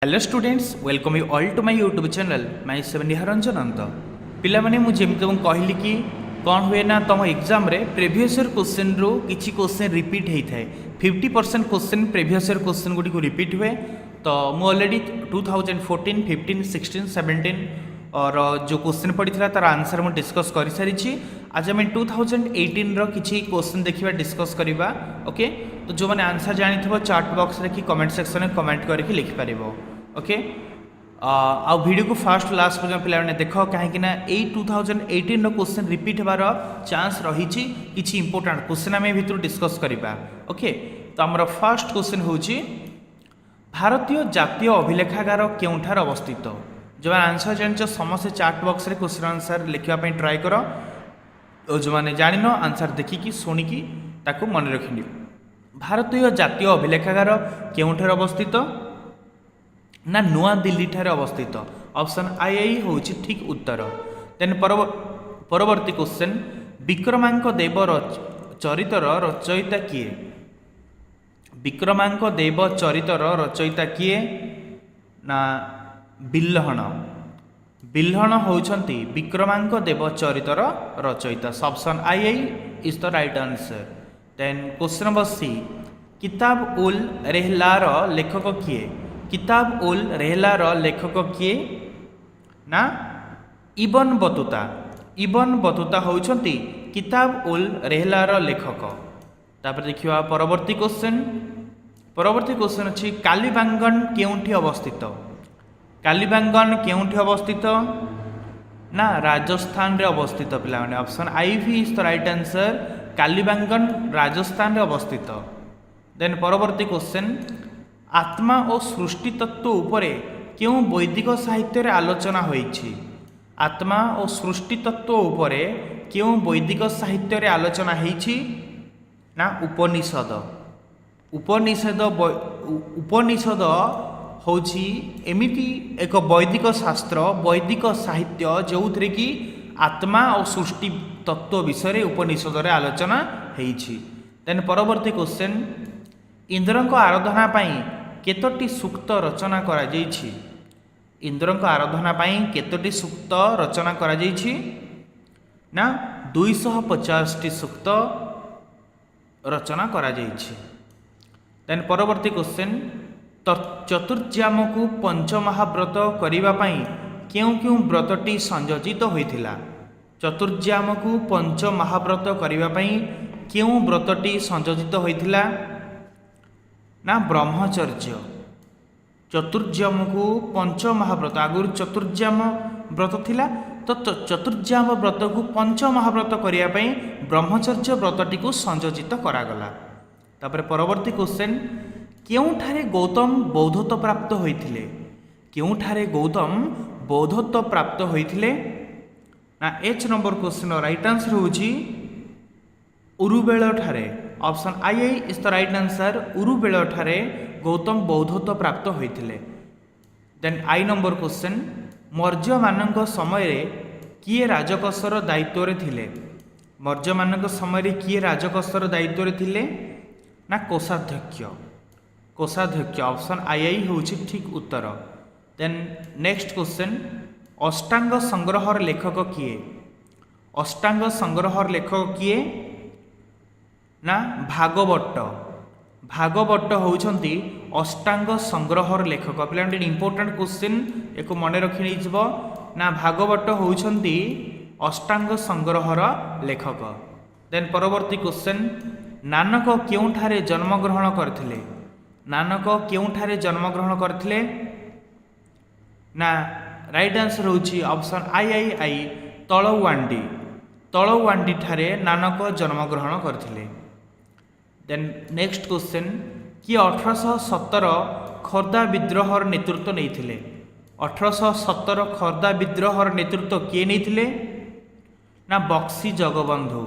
Hello students welcome you all to my YouTube channel my seven Niharanjan अंत पिला माने मु जेमि तुम कहली कि कौन हुए ना तुम एग्जाम रे प्रीवियस ईयर क्वेश्चन रू किछि क्वेश्चन रिपीट होई थाए 50% क्वेश्चन प्रीवियस ईयर क्वेश्चन गुडी को रिपीट हुए तो मु ऑलरेडी 2014 15 16 17 और जो क्वेश्चन पड़ी था तार आंसर मु डिस्कस कर सारी आज आम 2018 रो किछि क्वेश्चन देखिबा डिस्कस करिबा ओके तो जो मैंने आंसर जानी थो चार्ट बॉक्स रे कि कमेंट सेक्शन में कमेंट करके लिखि पारिबो ओके आ वीडियो को फास्ट लास्ट पर्यंत पिला माने देखो कहीं ना 2018 रो क्वेश्चन रिपीट होबार चांस रही किछि इंपोर्टेंट क्वेश्चन आम भितर डिस्कस करिबा ओके तो हमर फर्स्ट क्वेश्चन होची भारतीय जातीय अभिलेखागार केउठार अवस्थित जो आंसर जान समस्त चार्ट बॉक्स रे क्वेश्चन आंसर लिखा ट्राई कर और जो मैंने जान आंसर देखिकी शुणिकी ताकू मन रखिनि भारतीय जातीय अभिलेखागार केउठार अवस्थित ना नुआ दिल्ली ठारे अवस्थित ऑप्शन आई होची ठीक उत्तर देन परवर्ती क्वेश्चन विक्रमांक देव चरितर रचयिता किए विक्रमांक देव चरितर रचयिता किए ना बिल्हण बिल्हण होउछंती विक्रमांक देव चरितर रचयिता option I is the right answer then question number C किताब उल रेहलार लेखक किए किताब उल रेहलार लेखक किए ना इबन बतुता होउछंती किताब उल रेहलार लेखक तापर देखिवा परवर्ती क्वेश्चन अछि कालीबांगन केउंठी अवस्थित कालीबांगन केउंठी अवस्थित ना राजस्थान रे अवस्थित पिला माने option I B is the right answer Kalibangan Rajasthan रे अवस्थित देन परवर्ती क्वेश्चन आत्मा और सृष्टि तत्व उपरे क्यों वैदिक साहित्य रे आलोचना होईछि आत्मा और सृष्टि तत्व उपरे क्यों वैदिक साहित्य रे आलोचना होईछि ना उपनिषद उपनिषद उपनिषद होछि एमिति एक वैदिक शास्त्र वैदिक साहित्य जो थे कि आत्मा और सृष्टि तत्व विषय उपनिषद रे आलोचना होईछि देन परवर्ती क्वेश्चन इंद्रक आराधना पाई केतोटी सूक्त रचना करा जाईछि इंद्रक आराधना पाई केतोटी सूक्त रचना करा जाईछि ना 250 टी सूक्त रचना करा जाईछि देन परवर्ती क्वेश्चन चतुर्ज्याम को पंचमहाव्रत करिबा पाई क्यों व्रतटी संयोजित होइथिला चतुर्ज्याम को पंचमहाव्रत करिबा पाई क्यों व्रतटी संयोजित होइथिला ना ब्रह्मचर्य चतुर्ज्याम को पंचमहाव्रत आगुर चतुर्ज्याम व्रत थिला तो चतुर्ज्याम व्रत को पंचमहाव्रत करिया पाई ब्रह्मचर्य व्रतटी को संयोजित करागला तापर परवर्ती क्वेश्चन केउठारे गौतम बौद्धत्व प्राप्त होइथिले केउठारे गौतम बौद्धत्व प्राप्त होइथिले ना H number question right answer होची उरुबेल ठारे option I is the right answer उरुबेल ठारे गौतम बौद्धत्व प्राप्त होइथिले then I number question Maurya मानक समय रे किए राजकोषर दायित्व रे थिले मौर्य मानक समय रे किए राजकोषर दायित्व रे थिले ना कोषाध्यक्ष ऑप्शन आई होची ठीक उत्तर देन नेक्स्ट क्वेश्चन अष्टांग संग्रहर लेखक किए अष्टांग संग्रहर लेखक किए ना भागवत होउछंती अष्टांग संग्रहर लेखक पिला इंपोर्टेंट क्वेश्चन एको मने रखि नै जबो ना भागवत होउछंती अष्टांग संग्रहर लेखक देन परवर्ती क्वेश्चन नानक केउठारे जन्मग्रहण करथिले नानक केउठारे जन्मग्रहण करथिले ना राइट आंसर होची ऑप्शन आई तळवांडी ठारे नानक जन्मग्रहण करथिले देन नेक्स्ट क्वेश्चन कि 1817 खोर्धा विद्रोहर नेतृत्व नैथिले 1817 खोर्धा विद्रोहर नेतृत्व किए नैथिले ना Bakshi Jagabandhu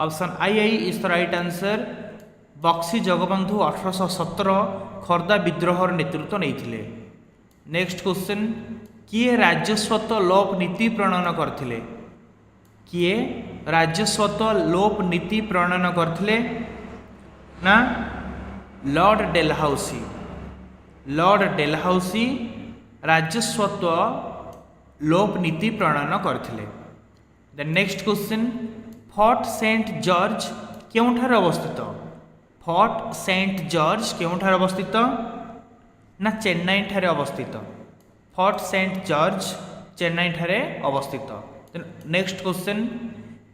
option I is the right answer Bakshi Jagabandhu 1817 Khordha विद्रोहर नेतृत्व नैथिले नेक्स्ट क्वेश्चन किए राजस्वत लोप नीति प्रणयन करथिले किए राजस्वत लोप नीति प्रणयन करथिले ना लॉर्ड डेलहाउसी लॉर्ड डेलहाउसी राजस्वत्व लोप नीति प्रणयन करथिले। Then next question, Fort Saint George केउठार अवस्थित? फोर्ट सेंट जॉर्ज केउठार अवस्थित ना चेन्नई ठारे अवस्थित। फोर्ट सेंट जॉर्ज चेन्नई ठारे अवस्थित। नेक्स्ट क्वेश्चन,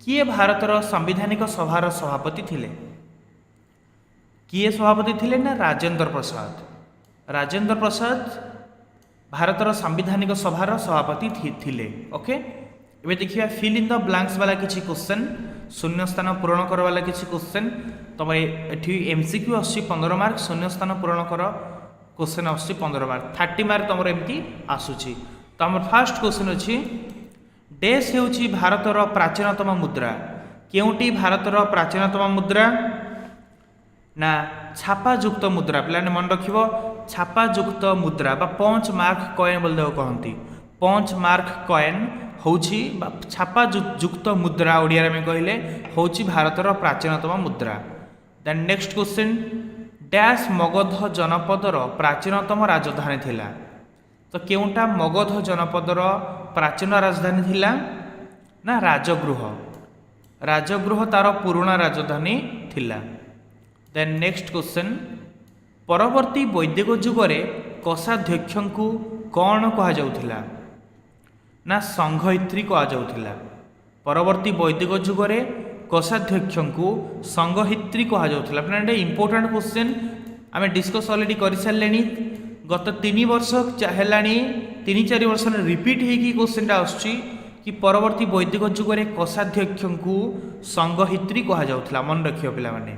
किए भारतर संवैधानिक सभार सभापति थिले? किए सभापति थिले ना राजेंद्र प्रसाद। राजेंद्र प्रसाद भारतर संवैधानिक सभार सभापति थिले। ओके, एबे देखिए फिल इन द ब्लैंक्स वाला किछि क्वेश्चन, शून्य स्थान पूरण कर वाला किछि क्वेश्चन। तुम एठी एमसीक्यू आसी 15 मार्क, शून्य स्थान पूरण कर क्वेश्चन आसी 15 मार्क, 30 मार्क तुम एमती आसुची। तो आम फास्ट क्वेश्चन अच्छी, डैश हेउची भारतर प्राचीनतम मुद्रा? केउटी भारतर प्राचीनतम मुद्रा ना छापायुक्त मुद्रा? पे मन रख, छापायुक्त मुद्रा बा पंच मार्क कॉइन बोल कहती। पंच मार्क कॉइन होउची छापायुक्त मुद्रा ओडिया में कहले होउची भारतर प्राचीनतम मुद्रा। Then next question, dash Magadha जनपदर प्राचीनतम राजधानी थिला? तो केउटा मगध जनपदर प्राचीन राजधानी थिला ना राजगृह? राजगृह तार पुराना राजधानी थिला। देन नेक्स्ट क्वेश्चन, परवर्ती वैदिक जुगरे कोषाध्यक्ष को कौन कहा जाउथिला? ना संघयित्री कहा जाउथिला। परवर्ती वैदिक जुगरे कोषाध्यक्ष को संघयित्री कहा जाउथिला। अपना इंपोर्टेंट क्वेश्चन आम डिस्कस ऑलरेडी कर सारे। गत 3 वर्ष है 3-4 वर्ष रिपीट होगी क्वेश्चन आसुची कि परवर्ती वैदिक जुगरे कोषाध्यक्ष को संघयित्री कहा जाउथिला। मन रखियो पिला माने।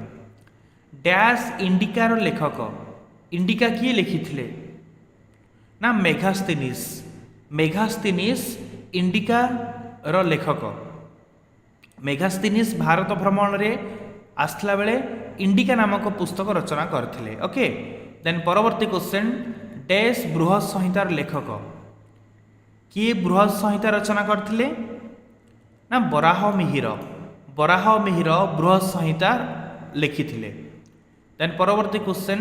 डैश इंडिकार लेखक? इंडिका किए लिखिथिले ना मेघास्थिनिस? मेघास्थिनिस इंडिका रो लेखक। मेघास्थिनिस भारत भ्रमण रे आसला बेले इंडिका नामक पुस्तक रचना करथिले। ओके, देन परवर्ती क्वेश्चन, डैश बृहत संहितार लेखक? किए बृहत संहिता रचना करथिले ना बराह मिहिर? बराह मिहिर बृहत संहिता लिखिथिले। देन परवर्ती क्वेश्चन,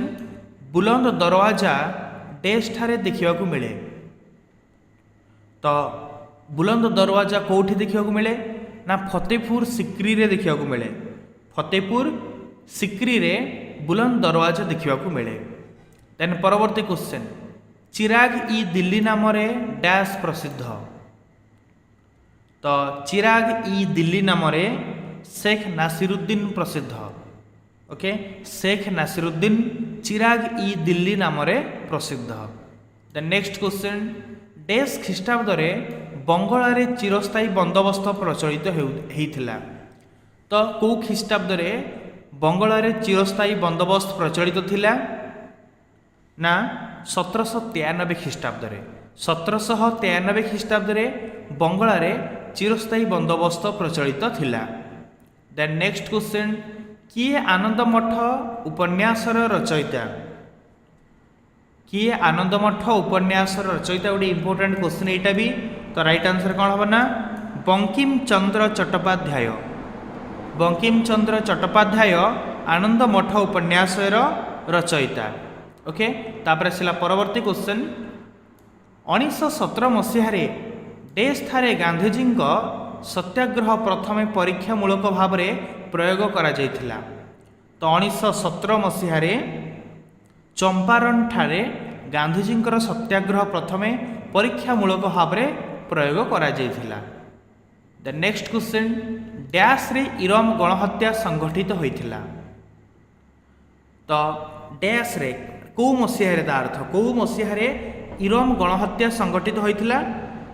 बुलंद दरवाजा डैश ठारे देखा मिले? तो बुलंद दरवाजा कौटी देखा मिले ना फतेहपुर सिक्री रे देखा मिले? फतेहपुर सिक्री रे बुलंद दरवाजा देखा मिले। देन परवर्ती क्वेश्चन, चिराग ई दिल्ली नाम रे डैश प्रसिद्ध? तो चिराग ई दिल्ली नाम रे शेख नासिरुद्दीन प्रसिद्ध। ओके, शेख नासिरुद्दीन चिराग ई दिल्ली नाम रे प्रसिद्ध। देन नेक्स्ट क्वेश्चन, डैश ख्रीष्टाब्द रे बंगला रे चिरस्थायी बंदोबस्त प्रचलित होइथिला? तो को ख्रीष्टाब्द रे बंगला रे चिरस्थायी बंदोबस्त प्रचलित थिला ना 1793 ख्रीष्टाब्द रे? 1793 ख्रीष्टाब्द रे बंगला रे चिरस्थायी बंदोबस्त प्रचलित थिला। देन नेक्स्ट क्वेश्चन, किए आनंद मठ उपन्यासर रचयिता? किए आनंद मठ उपन्यासर रचयिता? गोटे इंपोर्टेंट क्वेश्चन एटा भी। तो राइट आंसर कौन हम ना बंकिम चंद्र चट्टोपाध्याय। बंकिम चंद्र चट्टोपाध्याय आनंद मठ उपन्यासर रचयिता। ओके, तापर आसला परवर्ती क्वेश्चन, 1917 मसीह डैश थारे गांधीजी सत्याग्रह प्रथम परीक्षामूलक भाव में प्रयोग करा जायथिला? तो 1917 मसीह चंपारण ठारे गांधीजी सत्याग्रह प्रथम परीक्षामूलक भाव में प्रयोग करा जायथिला। द नेक्स्ट क्वेश्चन, डैश रे इरम गणहत्या संगठित होइथिला? तो डैश रे को मसीह अर्थ को मसीह इरम गणहत्या संगठित होइथिला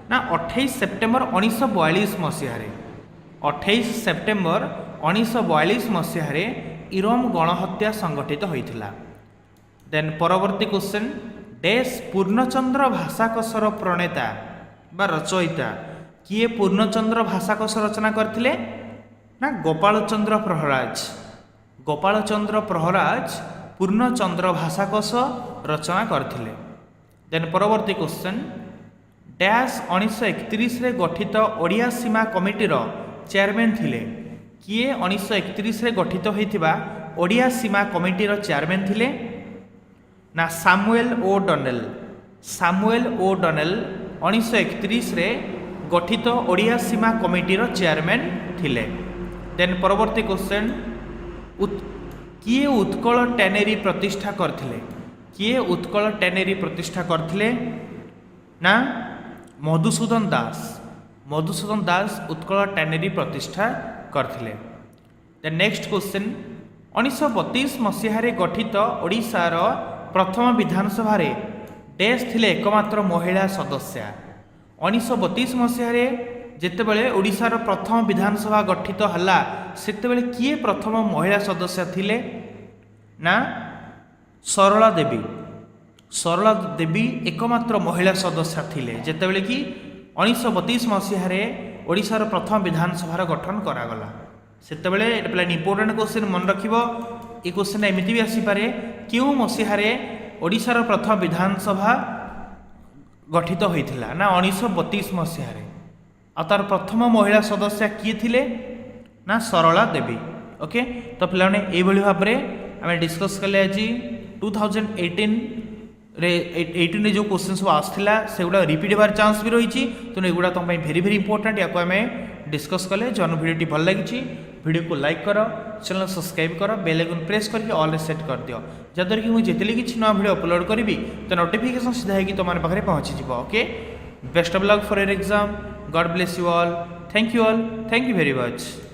ना 28 सेप्टेम्बर 1942 मसीह। 28 सेप्टेम्बर 1942 मसीह इरम गणहत्या संगठित होइथिला। देन परवर्ती क्वेश्चन, डैश पूर्णचंद्र भाषाकोशर प्रणेता बा रचयिता? किए पूर्णचंद्र भाषाकोश रचना करथिले ना गोपालचंद्र प्रहराज? गोपालचंद्र प्रहराज पूर्णचंद्र भाषाकोश रचना करथिले। देन परवर्ती क्वेश्चन, डैश 1931 रे गठित ओडिया सीमा कमिटीर चेयरमैन थिले? किए 1931 रे गठित होइथिबा ओडिया सीमा कमिटीर चेयरमैन थिले ନା ସାମୁଏଲ ଓ ଡନେଲ। ସାମୁଏଲ ଓ ଡନେଲ 1931 ରେ ଗଠିତ ଓଡ଼ିଆ ସୀମା କମିଟିର ଚେୟାରମ୍ୟାନ୍ ଥିଲେ। ଦେନ୍ ପରବର୍ତ୍ତୀ କ୍ୱେଶ୍ଚନ୍, କିଏ ଉତ୍କଳ ଟ୍ୟାନେରୀ ପ୍ରତିଷ୍ଠା କରିଥିଲେ? କିଏ ଉତ୍କଳ ଟ୍ୟାନେରୀ ପ୍ରତିଷ୍ଠା କରିଥିଲେ? ନା ମଧୁସୂଦନ ଦାସ। ମଧୁସୂଦନ ଦାସ ଉତ୍କଳ ଟ୍ୟାନେରୀ ପ୍ରତିଷ୍ଠା କରିଥିଲେ। ଦେନ୍ ନେକ୍ସଟ କ୍ୱେଶ୍ଚନ୍, 1932 ମସିହାରେ ଗଠିତ ଓଡ଼ିଶାର ପ୍ରଥମ ବିଧାନସଭାରେ ଡେସ୍ ଥିଲେ ଏକମାତ୍ର ମହିଳା ସଦସ୍ୟା। 1932 ମସିହାରେ ଯେତେବେଳେ ଓଡ଼ିଶାର ପ୍ରଥମ ବିଧାନସଭା ଗଠିତ ହେଲା ସେତେବେଳେ କିଏ ପ୍ରଥମ ମହିଳା ସଦସ୍ୟ ଥିଲେ? ନା ସରଳା ଦେବୀ। ସରଳା ଦେବୀ ଏକମାତ୍ର ମହିଳା ସଦସ୍ୟା ଥିଲେ ଯେତେବେଳେ କି 1932 ମସିହାରେ ଓଡ଼ିଶାର ପ୍ରଥମ ବିଧାନସଭାର ଗଠନ କରାଗଲା। ସେତେବେଳେ ଏଇଟା ପିଲା ଇମ୍ପୋର୍ଟାଣ୍ଟ କ୍ୱେଶ୍ଚନ୍ ମନେ ରଖିବ। ଏ କ୍ୱେଶ୍ଚନ୍ ଏମିତି ବି ଆସିପାରେ, କେଉଁ ମସିହାରେ ଓଡ଼ିଶାର ପ୍ରଥମ ବିଧାନସଭା ଗଠିତ ହୋଇଥିଲା? ନା 1932 ମସିହାରେ। ଆଉ ତାର ପ୍ରଥମ ମହିଳା ସଦସ୍ୟା କିଏ ଥିଲେ? ନା ସରଳା ଦେବୀ। ଓକେ, ତ ପିଲାମାନେ ଏଇଭଳି ଭାବରେ ଆମେ ଡିସ୍କସ୍ କଲେ ଆଜି 2018 जो क्वेश्चन सब आसला सेगुड़ा रिपीट होवार चांस भी रही, तेणु एगुड़ा तुम भेरी भेरी इंपोर्टेंट। या आम डिस्कस कले जन भिडियो भल लगी भिडियो को लाइक कर, चैनल सब्सक्राइब कर, बेल आइकन प्रेस करके ऑल सेट कर दियो, जहाँद्वारा कि मुझे जितने किसी नया भिडियो अपलोड करी तो नोटिफिकेशन सीधा है तुम पाखे पहुँची जाव। Okay, best of luck for your exam. God bless you all. Thank you very much.